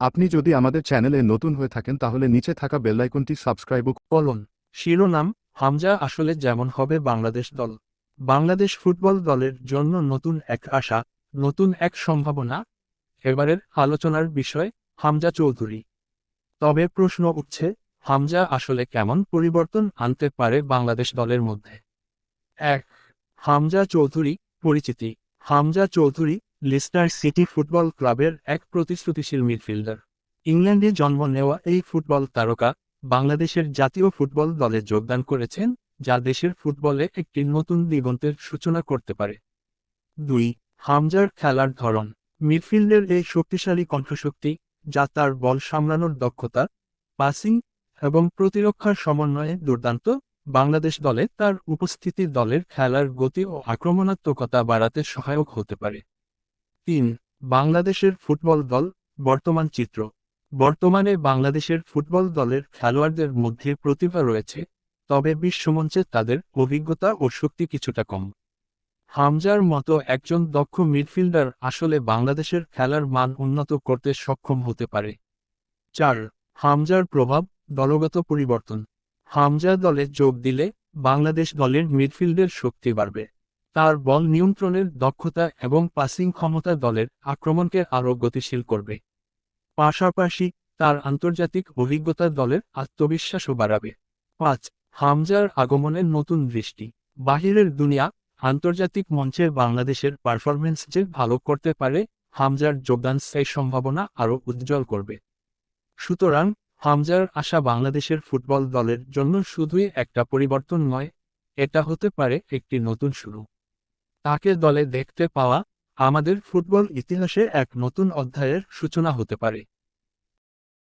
আপনি যদি আমাদের চ্যানেলে নতুন হয়ে থাকেন তাহলে নিচে থাকা বেল আইকনটি সাবস্ক্রাইব কলন শিরোনাম হামজা আসলে যেমন হবে বাংলাদেশ দল। বাংলাদেশ ফুটবল দলের জন্য নতুন এক আশা, নতুন এক সম্ভাবনা। এবারের আলোচনার বিষয় হামজা চৌধুরী। তবে প্রশ্ন উঠছে, হামজা আসলে কেমন পরিবর্তন আনতে পারে বাংলাদেশ দলের মধ্যে? এক, হামজা চৌধুরী পরিচিতি। Hamza Chowdhury Lister city football ক্লাবের এক প্রতিশ্রুতিশীল মিডফিল্ডার। ইংল্যান্ডে জন্ম নেওয়া এই ফুটবল তারকা বাংলাদেশের জাতীয় ফুটবল দলে যোগদান করেছেন, যা দেশের ফুটবলে একটি নতুন দিগন্তের সূচনা করতে পারে। 2, হামজার খেলার ধরন। মিডফিল্ডের এই শক্তিশালী কণ্ঠশক্তি, যা তার বল সামলানোর দক্ষতা, পাসিং এবং প্রতিরক্ষার সমন্বয়ে দুর্দান্ত, বাংলাদেশ দলে তার উপস্থিতি দলের খেলার গতি ও আক্রমণাত্মকতা বাড়াতে সহায়ক হতে পারে। 3, বাংলাদেশের ফুটবল দল বর্তমান চিত্র। বর্তমানে বাংলাদেশের ফুটবল দলের খেলোয়াড়দের মধ্যে প্রতিভা রয়েছে, তবে বিশ্বমঞ্চে তাদের অভিজ্ঞতা ও শক্তি কিছুটা কম। হামজার মতো একজন দক্ষ মিডফিল্ডার আসলে বাংলাদেশের খেলার মান উন্নত করতে সক্ষম হতে পারে। 4, হামজার প্রভাব দলগত পরিবর্তন। হামজা দলে যোগ দিলে বাংলাদেশ দলের মিডফিল্ডের শক্তি বাড়বে। তার বল নিয়ন্ত্রণের দক্ষতা এবং পাসিং ক্ষমতা দলের আক্রমণকে আরও গতিশীল করবে। পাশাপাশি তার আন্তর্জাতিক অভিজ্ঞতা দলের আত্মবিশ্বাসও বাড়াবে। 5, হামজার আগমনের নতুন দৃষ্টি। বাহিরের দুনিয়া, আন্তর্জাতিক মঞ্চে বাংলাদেশের পারফরমেন্স যে ভালো করতে পারে, হামজার যোগদান সেই সম্ভাবনা আরও উজ্জ্বল করবে। সুতরাং হামজার আশা বাংলাদেশের ফুটবল দলের জন্য শুধুই একটা পরিবর্তন নয়, এটা হতে পারে একটি নতুন শুরু। তাকে দলে দেখতে পাওয়া আমাদের ফুটবল ইতিহাসে এক নতুন অধ্যায়ের সূচনা হতে পারে।